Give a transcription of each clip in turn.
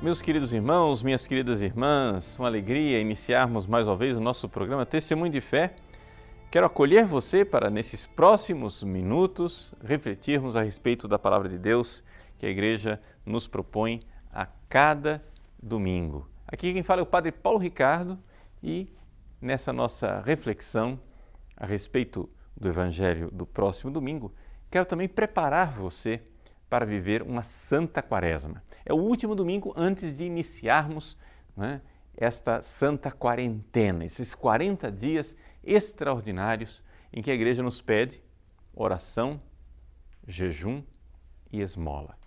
Meus queridos irmãos, minhas queridas irmãs, uma alegria iniciarmos mais uma vez o nosso programa Testemunho de Fé. Quero acolher você para, nesses próximos minutos, refletirmos a respeito da Palavra de Deus que a Igreja nos propõe a cada domingo. Aqui quem fala é o Padre Paulo Ricardo e nessa nossa reflexão a respeito do Evangelho do próximo domingo, quero também preparar você para viver uma Santa Quaresma. É o último domingo antes de iniciarmos, esta Santa Quarentena, esses 40 dias extraordinários em que a Igreja nos pede oração, jejum e esmola.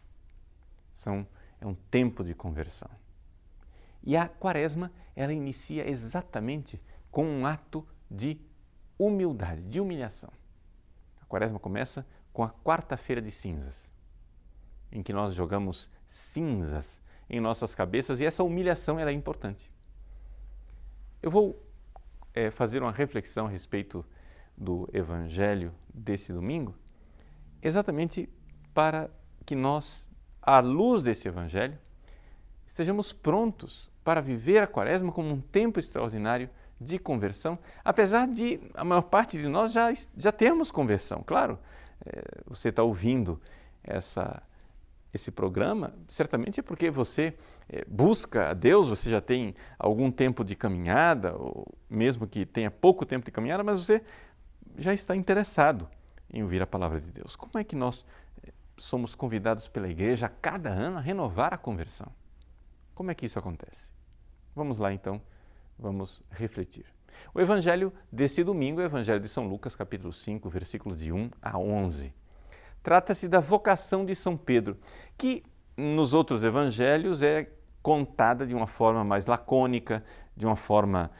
É um tempo de conversão. E a Quaresma, ela inicia exatamente com um ato de humildade, de humilhação. A Quaresma começa com a quarta-feira de cinzas, em que nós jogamos cinzas em nossas cabeças e essa humilhação ela é importante. Eu vou fazer uma reflexão a respeito do Evangelho desse domingo, exatamente para que nós, à luz desse Evangelho, estejamos prontos para viver a Quaresma como um tempo extraordinário de conversão, apesar de a maior parte de nós já termos conversão. Claro, você está ouvindo esse programa, certamente é porque você busca a Deus, você já tem algum tempo de caminhada, ou mesmo que tenha pouco tempo de caminhada, mas você já está interessado em ouvir a Palavra de Deus. Como é que nós somos convidados pela Igreja a cada ano a renovar a conversão? Como é que isso acontece? Vamos lá então, vamos refletir. O Evangelho desse domingo é o Evangelho de São Lucas, capítulo 5, versículos de 1 a 11. Trata-se da vocação de São Pedro, que nos outros evangelhos é contada de uma forma mais lacônica, de uma forma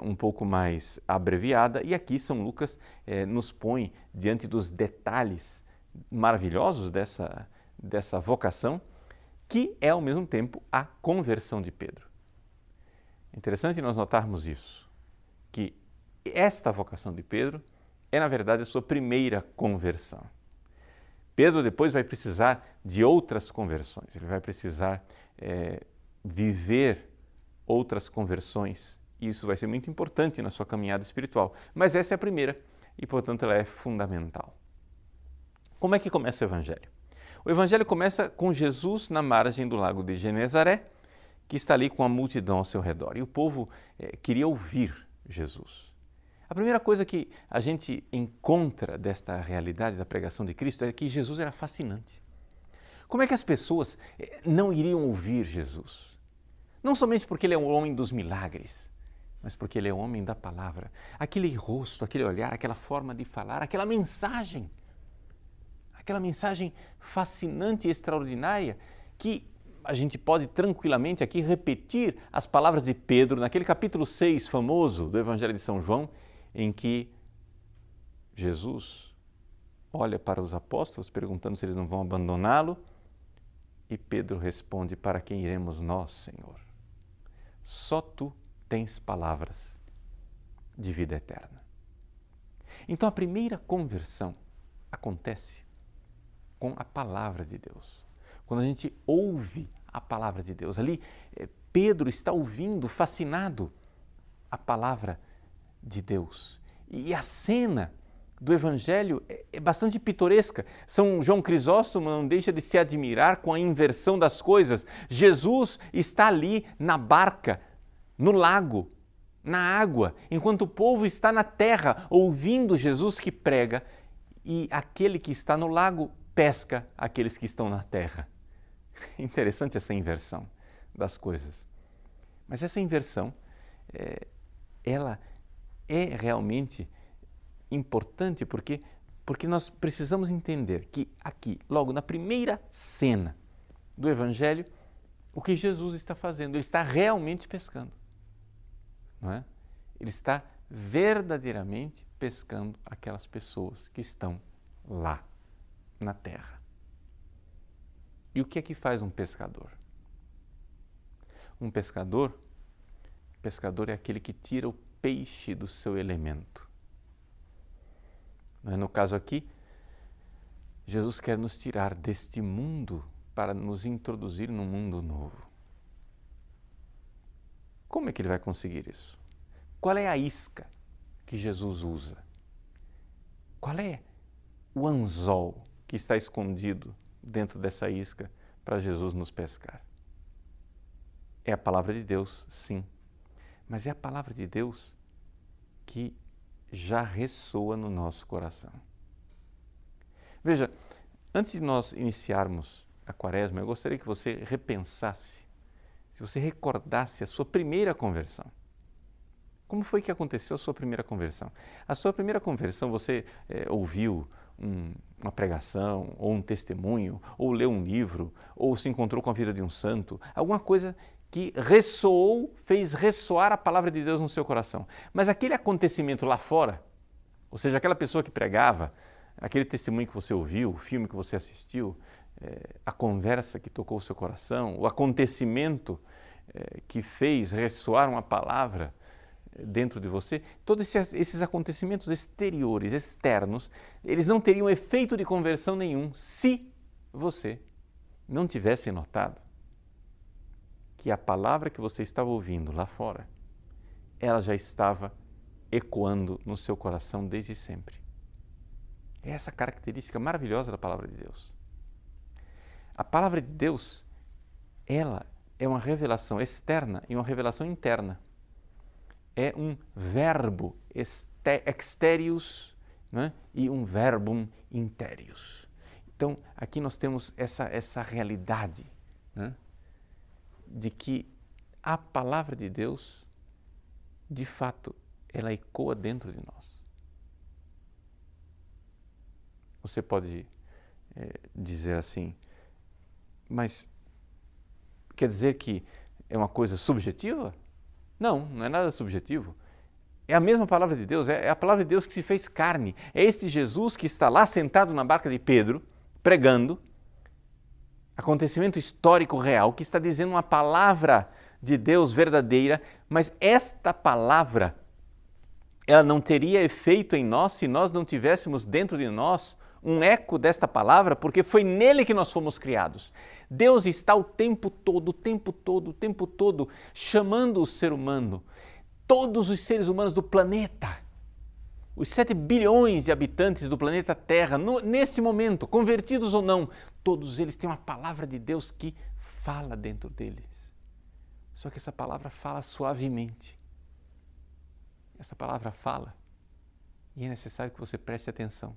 um pouco mais abreviada, e aqui São Lucas nos põe diante dos detalhes maravilhosos dessa vocação, que é ao mesmo tempo a conversão de Pedro. É interessante nós notarmos isso, que esta vocação de Pedro é na verdade a sua primeira conversão. Pedro depois vai precisar de outras conversões, ele vai precisar viver outras conversões e isso vai ser muito importante na sua caminhada espiritual. Mas essa é a primeira e, portanto, ela é fundamental. Como é que começa o Evangelho? O Evangelho começa com Jesus na margem do lago de Genezaré, que está ali com a multidão ao seu redor. E o povo queria ouvir Jesus. A primeira coisa que a gente encontra desta realidade da pregação de Cristo é que Jesus era fascinante. Como é que as pessoas não iriam ouvir Jesus? Não somente porque ele é um homem dos milagres, mas porque ele é um homem da palavra. Aquele rosto, aquele olhar, aquela forma de falar, aquela mensagem fascinante e extraordinária que a gente pode tranquilamente aqui repetir as palavras de Pedro naquele capítulo 6 famoso do Evangelho de São João, em que Jesus olha para os apóstolos perguntando se eles não vão abandoná-lo e Pedro responde: para quem iremos nós, Senhor? Só tu tens palavras de vida eterna. Então a primeira conversão acontece com a palavra de Deus. Quando a gente ouve a palavra de Deus, ali Pedro está ouvindo, fascinado, a palavra de Deus. E a cena do Evangelho é bastante pitoresca. São João Crisóstomo não deixa de se admirar com a inversão das coisas. Jesus está ali na barca, no lago, na água, enquanto o povo está na terra ouvindo Jesus que prega e aquele que está no lago pesca aqueles que estão na terra. Interessante essa inversão das coisas. Mas essa inversão, ela é realmente importante porque nós precisamos entender que aqui, logo na primeira cena do Evangelho, o que Jesus está fazendo, ele está realmente pescando, não é? Ele está verdadeiramente pescando aquelas pessoas que estão lá na terra. E o que é que faz um pescador? Um pescador é aquele que tira o peixe do seu elemento. No caso aqui, Jesus quer nos tirar deste mundo para nos introduzir num mundo novo. Como é que ele vai conseguir isso? Qual é a isca que Jesus usa? Qual é o anzol que está escondido dentro dessa isca para Jesus nos pescar? É a palavra de Deus, sim, mas é a palavra de Deus que já ressoa no nosso coração. Veja, antes de nós iniciarmos a Quaresma, eu gostaria que você repensasse, se você recordasse a sua primeira conversão. Como foi que aconteceu a sua primeira conversão? A sua primeira conversão, você ouviu uma pregação, ou um testemunho, ou leu um livro, ou se encontrou com a vida de um santo, alguma coisa que ressoou, fez ressoar a palavra de Deus no seu coração. Mas aquele acontecimento lá fora, ou seja, aquela pessoa que pregava, aquele testemunho que você ouviu, o filme que você assistiu, a conversa que tocou o seu coração, o acontecimento que fez ressoar uma palavra dentro de você, todos esses acontecimentos exteriores, externos, eles não teriam efeito de conversão nenhum se você não tivesse notado que a palavra que você estava ouvindo lá fora, ela já estava ecoando no seu coração desde sempre. É essa característica maravilhosa da palavra de Deus. A palavra de Deus, ela é uma revelação externa e uma revelação interna. É um verbo exterius, né? E um verbum interius. Então, aqui nós temos essa realidade, né? De que a palavra de Deus, de fato, ela ecoa dentro de nós. Você pode dizer assim, mas quer dizer que é uma coisa subjetiva? Não, não é nada subjetivo. É a mesma palavra de Deus, é a palavra de Deus que se fez carne. É esse Jesus que está lá sentado na barca de Pedro, pregando, acontecimento histórico real, que está dizendo uma palavra de Deus verdadeira, mas esta palavra, ela não teria efeito em nós se nós não tivéssemos dentro de nós um eco desta palavra, porque foi nele que nós fomos criados. Deus está o tempo todo, chamando o ser humano, todos os seres humanos do planeta, os 7 bilhões de habitantes do planeta Terra, nesse momento, convertidos ou não, todos eles têm uma palavra de Deus que fala dentro deles. Só que essa palavra fala suavemente. Essa palavra fala e é necessário que você preste atenção.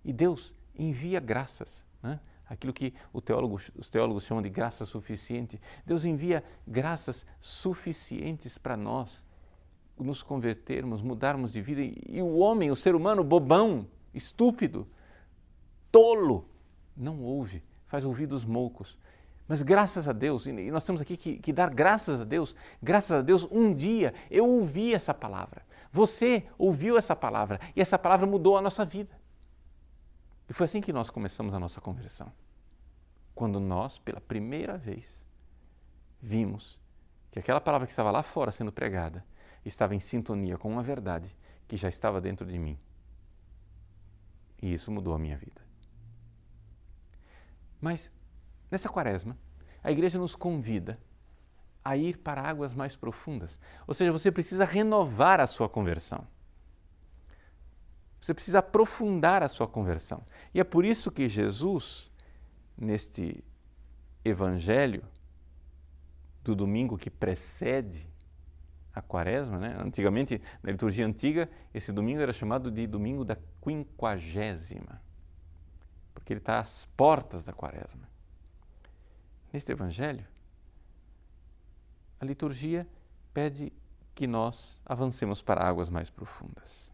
E Deus envia graças, né? Aquilo que os teólogos chamam de graça suficiente. Deus envia graças suficientes para nós nos convertermos, mudarmos de vida. E o homem, o ser humano, bobão, estúpido, tolo, não ouve, faz ouvidos moucos. Mas graças a Deus, e nós temos aqui que dar graças a Deus, um dia eu ouvi essa palavra. Você ouviu essa palavra e essa palavra mudou a nossa vida. E foi assim que nós começamos a nossa conversão. Quando nós, pela primeira vez, vimos que aquela palavra que estava lá fora sendo pregada estava em sintonia com uma verdade que já estava dentro de mim. E isso mudou a minha vida. Mas, nessa Quaresma, a igreja nos convida a ir para águas mais profundas. Ou seja, você precisa renovar a sua conversão. Você precisa aprofundar a sua conversão. E é por isso que Jesus, neste evangelho do domingo que precede a Quaresma, né? Antigamente, na liturgia antiga, esse domingo era chamado de domingo da quinquagésima, porque ele está às portas da Quaresma. Neste evangelho, a liturgia pede que nós avancemos para águas mais profundas.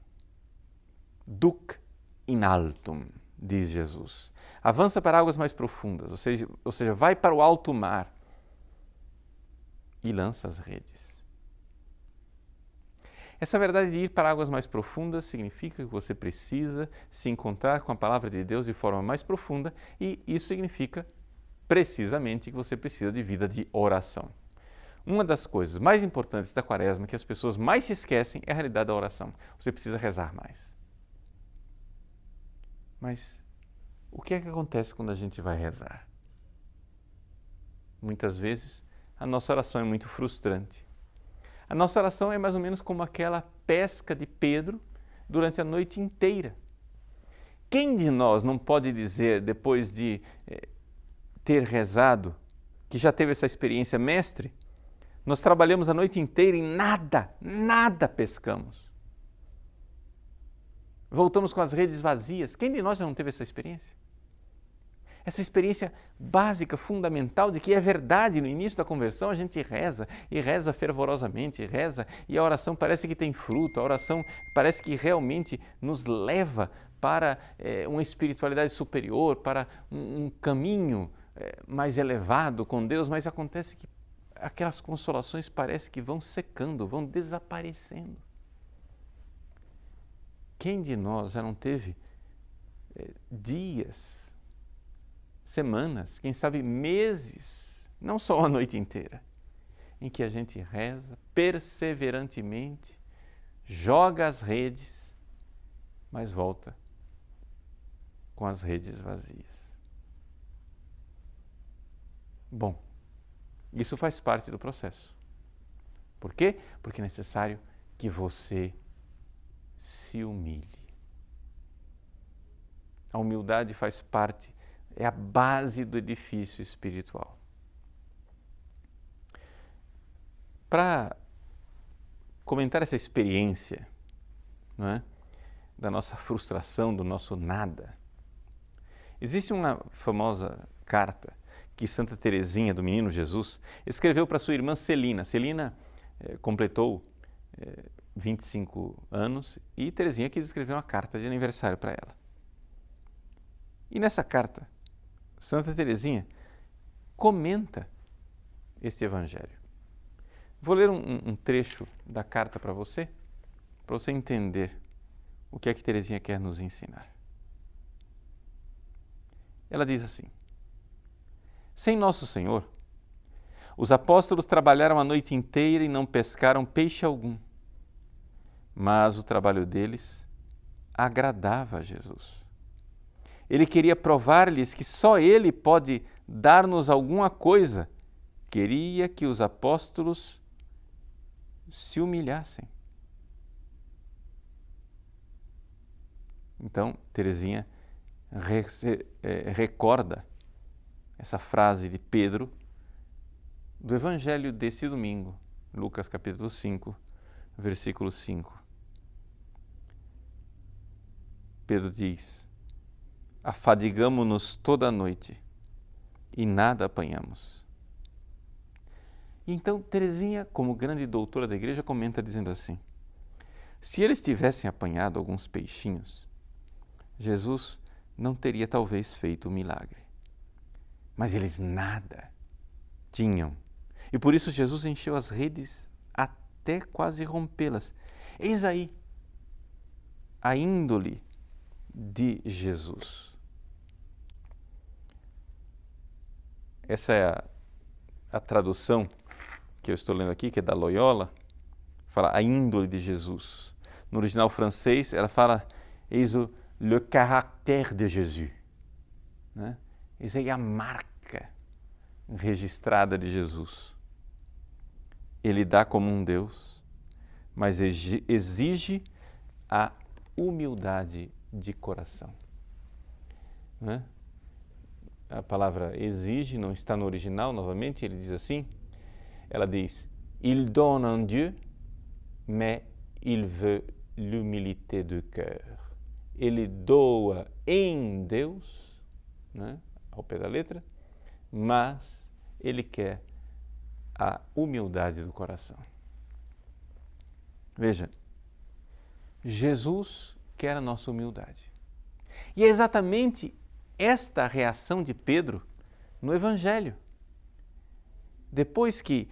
Duc in altum, diz Jesus. Avança para águas mais profundas, ou seja, vai para o alto mar e lança as redes. Essa verdade de ir para águas mais profundas significa que você precisa se encontrar com a palavra de Deus de forma mais profunda e isso significa precisamente que você precisa de vida de oração. Uma das coisas mais importantes da Quaresma, que as pessoas mais se esquecem, é a realidade da oração. Você precisa rezar mais. Mas o que é que acontece quando a gente vai rezar? Muitas vezes a nossa oração é muito frustrante. A nossa oração é mais ou menos como aquela pesca de Pedro durante a noite inteira. Quem de nós não pode dizer, depois de ter rezado, que já teve essa experiência, mestre, nós trabalhamos a noite inteira e nada pescamos. Voltamos com as redes vazias. Quem de nós já não teve essa experiência? Essa experiência básica, fundamental, de que é verdade, no início da conversão a gente reza, e reza fervorosamente, e reza, e a oração parece que tem fruto, a oração parece que realmente nos leva para uma espiritualidade superior, para um caminho mais elevado com Deus, mas acontece que aquelas consolações parece que vão secando, vão desaparecendo. Quem de nós já não teve dias, semanas, quem sabe meses, não só a noite inteira, em que a gente reza perseverantemente, joga as redes, mas volta com as redes vazias. Bom, isso faz parte do processo. Por quê? Porque é necessário que você se humilhe. A humildade faz parte, é a base do edifício espiritual. Para comentar essa experiência, não é, da nossa frustração, do nosso nada, existe uma famosa carta que Santa Teresinha do Menino Jesus escreveu para sua irmã Celina. Celina completou 25 anos e Teresinha quis escrever uma carta de aniversário para ela. E nessa carta, Santa Teresinha comenta esse evangelho. Vou ler um trecho da carta para você entender o que é que Teresinha quer nos ensinar. Ela diz assim: sem Nosso Senhor, os apóstolos trabalharam a noite inteira e não pescaram peixe algum, mas o trabalho deles agradava a Jesus. Ele queria provar-lhes que só Ele pode dar-nos alguma coisa. Queria que os apóstolos se humilhassem. Então, Teresinha recorda essa frase de Pedro do Evangelho desse domingo, Lucas capítulo 5, versículo 5. Pedro diz: afadigamo-nos toda a noite e nada apanhamos. E então Teresinha, como grande doutora da igreja, comenta dizendo assim: se eles tivessem apanhado alguns peixinhos, Jesus não teria talvez feito o milagre. Mas eles nada tinham. E por isso Jesus encheu as redes até quase rompê-las. Eis aí a índole de Jesus. Essa é a tradução que eu estou lendo aqui, que é da Loyola, fala a índole de Jesus. No original francês, ela fala, eis le caractère de Jésus. Né? Essa é a marca registrada de Jesus. Ele dá como um Deus, mas exige a humildade de coração. Né? A palavra exige não está no original, novamente, ele diz assim, ela diz, il donne en Dieu, mais il veut l'humilité du cœur. Ele doa em Deus, né, ao pé da letra, mas ele quer a humildade do coração. Veja, Jesus quer a nossa humildade. E é exatamente esta reação de Pedro no Evangelho. Depois que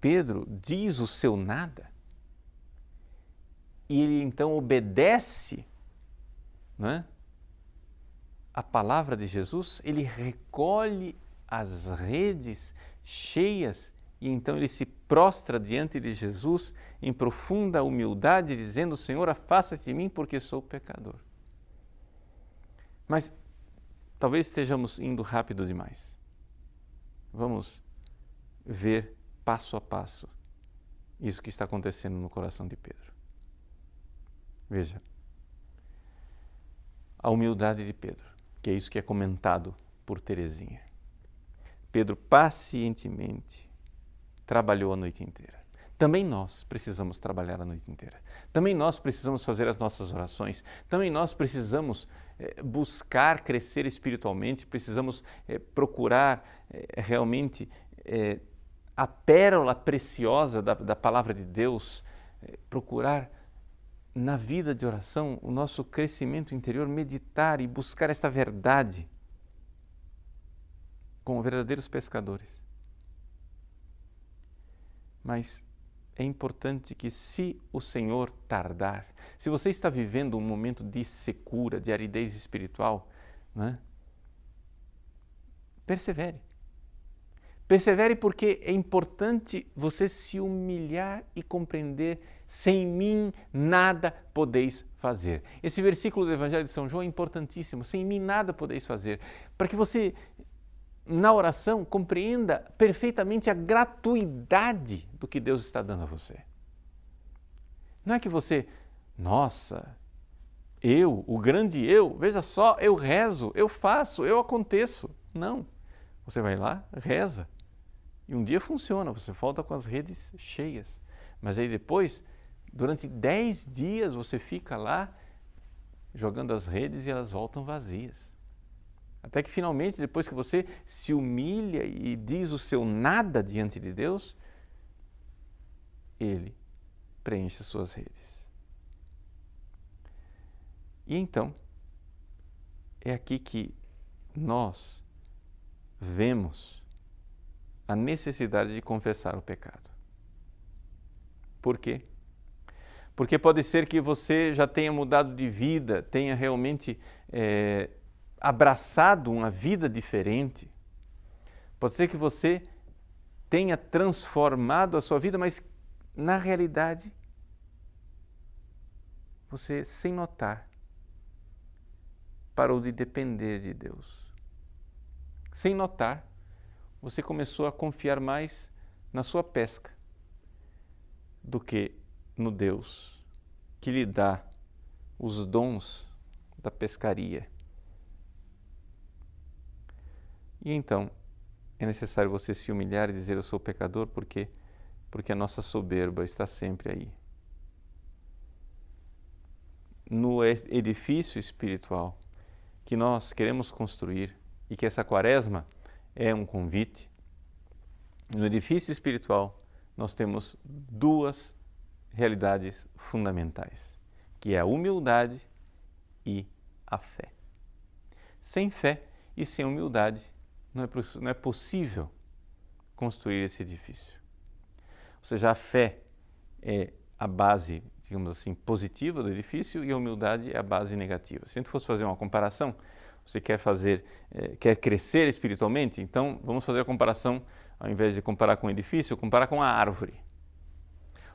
Pedro diz o seu nada, e ele então obedece, né, a palavra de Jesus, ele recolhe as redes cheias e então ele se prostra diante de Jesus em profunda humildade, dizendo, Senhor, afasta-te de mim porque sou pecador. Mas talvez estejamos indo rápido demais. Vamos ver passo a passo isso que está acontecendo no coração de Pedro. Veja, a humildade de Pedro, que é isso que é comentado por Teresinha. Pedro pacientemente trabalhou a noite inteira. Também nós precisamos trabalhar a noite inteira. Também nós precisamos fazer as nossas orações. Também nós precisamos buscar crescer espiritualmente, precisamos procurar realmente a pérola preciosa da palavra de Deus, procurar na vida de oração o nosso crescimento interior, meditar e buscar esta verdade como verdadeiros pescadores. Mas é importante que, se o Senhor tardar, se você está vivendo um momento de secura, de aridez espiritual, né? Persevere. Persevere, porque é importante você se humilhar e compreender: sem mim nada podeis fazer. Esse versículo do Evangelho de São João é importantíssimo. Sem mim nada podeis fazer. Para que você, na oração, compreenda perfeitamente a gratuidade do que Deus está dando a você. Não é que você, nossa, o grande eu, veja só, eu rezo, eu faço, eu aconteço. Não. Você vai lá, reza. E um dia funciona, você volta com as redes cheias. Mas aí depois, durante 10 dias, você fica lá jogando as redes e elas voltam vazias. Até que finalmente, depois que você se humilha e diz o seu nada diante de Deus, Ele preenche as suas redes. E então, é aqui que nós vemos a necessidade de confessar o pecado. Por quê? Porque pode ser que você já tenha mudado de vida, tenha realmente abraçado uma vida diferente. Pode ser que você tenha transformado a sua vida, mas na realidade você, sem notar, parou de depender de Deus. Sem notar, você começou a confiar mais na sua pesca do que no Deus que lhe dá os dons da pescaria. E então, é necessário você se humilhar e dizer: eu sou pecador, porque a nossa soberba está sempre aí. No edifício espiritual que nós queremos construir, e que essa quaresma é um convite, no edifício espiritual nós temos duas realidades fundamentais, que é a humildade e a fé. Sem fé e sem humildade não é possível construir esse edifício. Ou seja, a fé é a base, digamos assim, positiva do edifício, e a humildade é a base negativa. Se a gente fosse fazer uma comparação, você quer crescer espiritualmente, então vamos fazer a comparação, ao invés de comparar com o edifício, comparar com a árvore.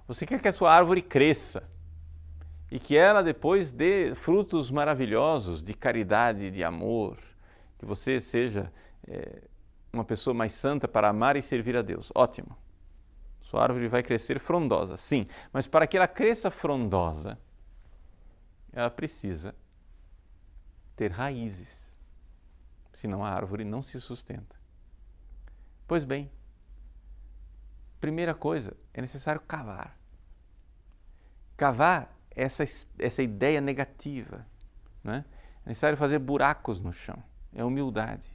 Você quer que a sua árvore cresça e que ela depois dê frutos maravilhosos de caridade, de amor, que você seja uma pessoa mais santa para amar e servir a Deus. Ótimo. Sua árvore vai crescer frondosa, sim, mas para que ela cresça frondosa, ela precisa ter raízes, senão a árvore não se sustenta. Pois bem, primeira coisa, é necessário cavar. Cavar essa ideia negativa, né? É necessário fazer buracos no chão, é humildade.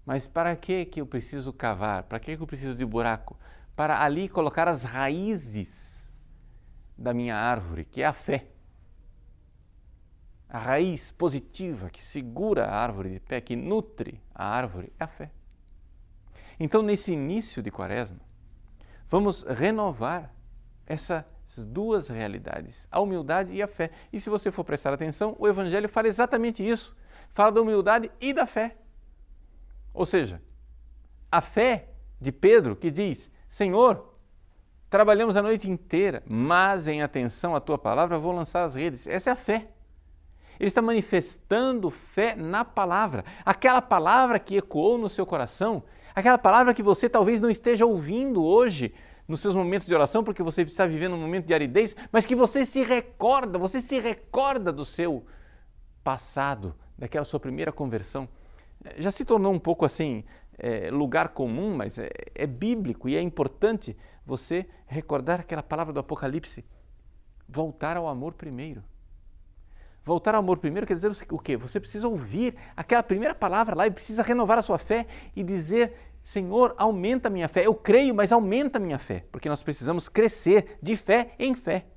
Mas para que eu preciso cavar? Para que eu preciso de buraco? Para ali colocar as raízes da minha árvore, que é a fé. A raiz positiva que segura a árvore de pé, que nutre a árvore, é a fé. Então, nesse início de Quaresma, vamos renovar essas duas realidades, a humildade e a fé. E se você for prestar atenção, o Evangelho fala exatamente isso. Fala da humildade e da fé. Ou seja, a fé de Pedro, que diz: Senhor, trabalhamos a noite inteira, mas em atenção à Tua palavra vou lançar as redes. Essa é a fé. Ele está manifestando fé na palavra. Aquela palavra que ecoou no seu coração, aquela palavra que você talvez não esteja ouvindo hoje nos seus momentos de oração, porque você está vivendo um momento de aridez, mas que você se recorda do seu passado, daquela sua primeira conversão. Já se tornou um pouco assim, lugar comum, mas é bíblico e é importante você recordar aquela palavra do Apocalipse, voltar ao amor primeiro. Voltar ao amor primeiro quer dizer o quê? Você precisa ouvir aquela primeira palavra lá e precisa renovar a sua fé e dizer: Senhor, aumenta a minha fé. Eu creio, mas aumenta a minha fé, porque nós precisamos crescer de fé em fé.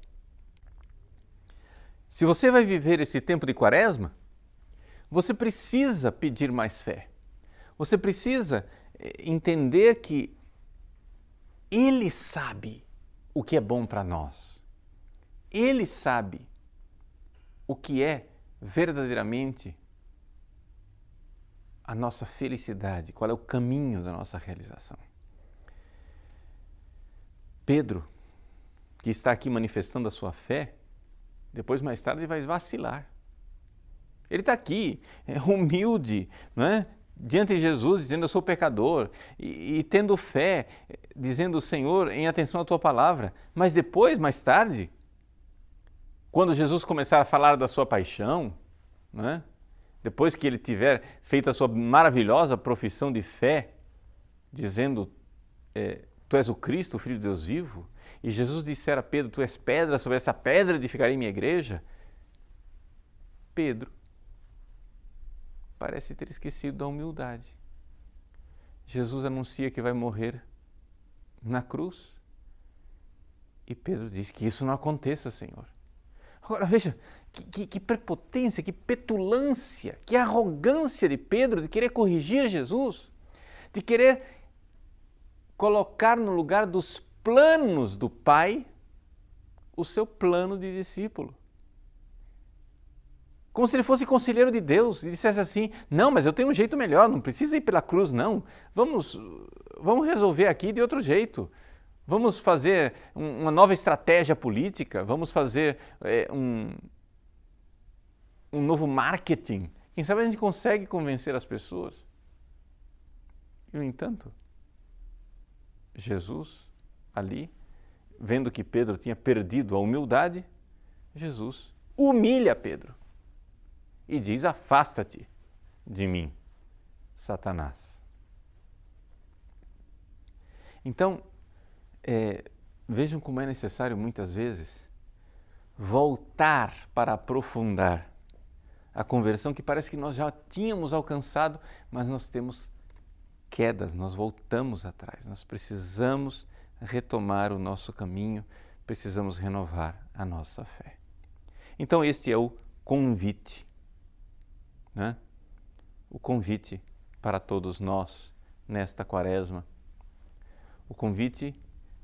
Se você vai viver esse tempo de Quaresma, você precisa pedir mais fé. Você precisa entender que Ele sabe o que é bom para nós. Ele sabe o que é verdadeiramente a nossa felicidade, qual é o caminho da nossa realização. Pedro, que está aqui manifestando a sua fé, depois mais tarde vai vacilar. Ele está aqui, humilde, não é? Diante de Jesus, dizendo: eu sou pecador, e tendo fé, dizendo: Senhor, em atenção à tua palavra. Mas depois, mais tarde, quando Jesus começar a falar da sua paixão, não é? Depois que ele tiver feito a sua maravilhosa profissão de fé, dizendo: tu és o Cristo, o Filho de Deus vivo, e Jesus disser a Pedro: tu és pedra, sobre essa pedra edificarei minha igreja, Pedro parece ter esquecido da humildade. Jesus anuncia que vai morrer na cruz e Pedro diz que isso não aconteça, Senhor. Agora veja, que prepotência, que petulância, que arrogância de Pedro de querer corrigir Jesus, de querer colocar no lugar dos planos do Pai o seu plano de discípulo. Como se ele fosse conselheiro de Deus e dissesse assim: não, mas eu tenho um jeito melhor, não precisa ir pela cruz, não. Vamos resolver aqui de outro jeito. Vamos fazer uma nova estratégia política, vamos fazer um novo marketing. Quem sabe a gente consegue convencer as pessoas. E, no entanto, Jesus, ali, vendo que Pedro tinha perdido a humildade, Jesus humilha Pedro e diz: afasta-te de mim, Satanás. Então, vejam como é necessário muitas vezes voltar para aprofundar a conversão que parece que nós já tínhamos alcançado, mas nós temos quedas, nós voltamos atrás, nós precisamos retomar o nosso caminho, precisamos renovar a nossa fé. Então este é o convite, né? O convite para todos nós nesta Quaresma, o convite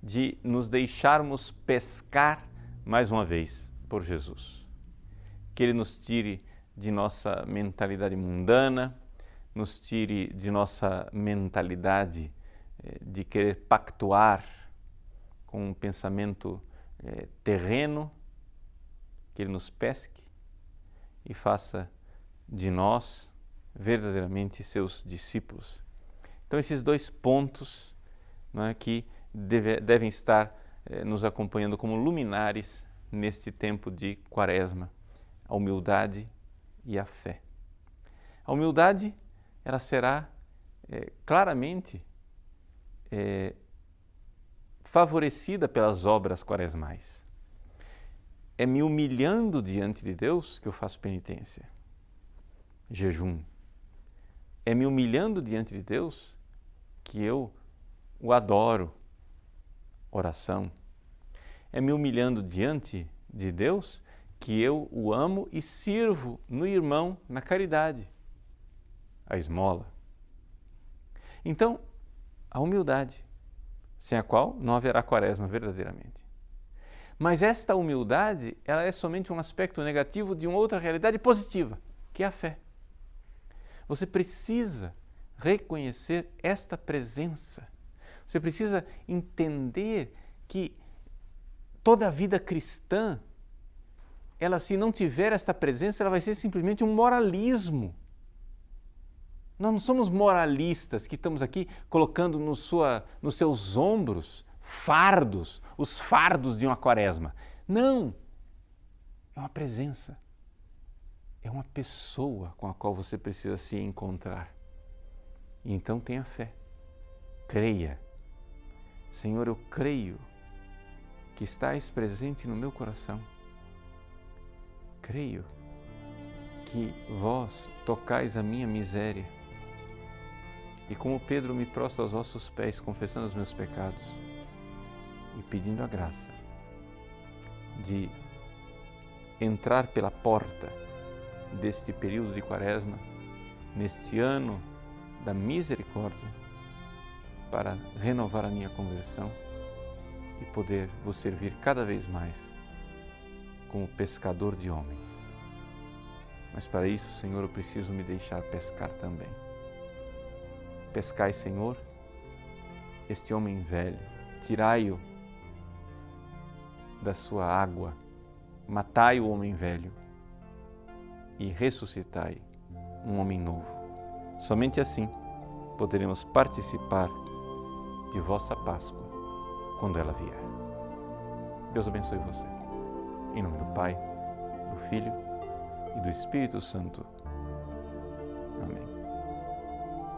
de nos deixarmos pescar mais uma vez por Jesus. Que Ele nos tire de nossa mentalidade mundana, nos tire de nossa mentalidade de querer pactuar com um pensamento terreno, que Ele nos pesque e faça de nós verdadeiramente seus discípulos. Então esses dois pontos, não é, que devem estar nos acompanhando como luminares neste tempo de Quaresma, a humildade e a fé. A humildade, ela será claramente favorecida pelas obras quaresmais. É me humilhando diante de Deus que eu faço penitência, jejum. É me humilhando diante de Deus que eu o adoro, oração. É me humilhando diante de Deus que eu o amo e sirvo no irmão na caridade, a esmola. Então, a humildade, sem a qual não haverá Quaresma verdadeiramente. Mas esta humildade, ela é somente um aspecto negativo de uma outra realidade positiva, que é a fé. Você precisa reconhecer esta presença. Você precisa entender que toda a vida cristã, ela, se não tiver esta presença, ela vai ser simplesmente um moralismo. Nós não somos moralistas que estamos aqui colocando nos seus ombros fardos, os fardos de uma quaresma. Não! É uma presença. É uma pessoa com a qual você precisa se encontrar. E então tenha fé. Creia. Senhor, eu creio que estás presente no meu coração. Creio que vós tocais a minha miséria. E como Pedro, me prostro aos vossos pés, confessando os meus pecados e pedindo a graça de entrar pela porta deste período de quaresma, neste ano da misericórdia, para renovar a minha conversão e poder vos servir cada vez mais como pescador de homens. Mas para isso, Senhor, eu preciso me deixar pescar também. Pescai, Senhor, este homem velho, tirai-o da sua água, matai o homem velho e ressuscitai um homem novo. Somente assim poderemos participar de vossa Páscoa quando ela vier. Deus abençoe você. Em nome do Pai, do Filho e do Espírito Santo. Amém.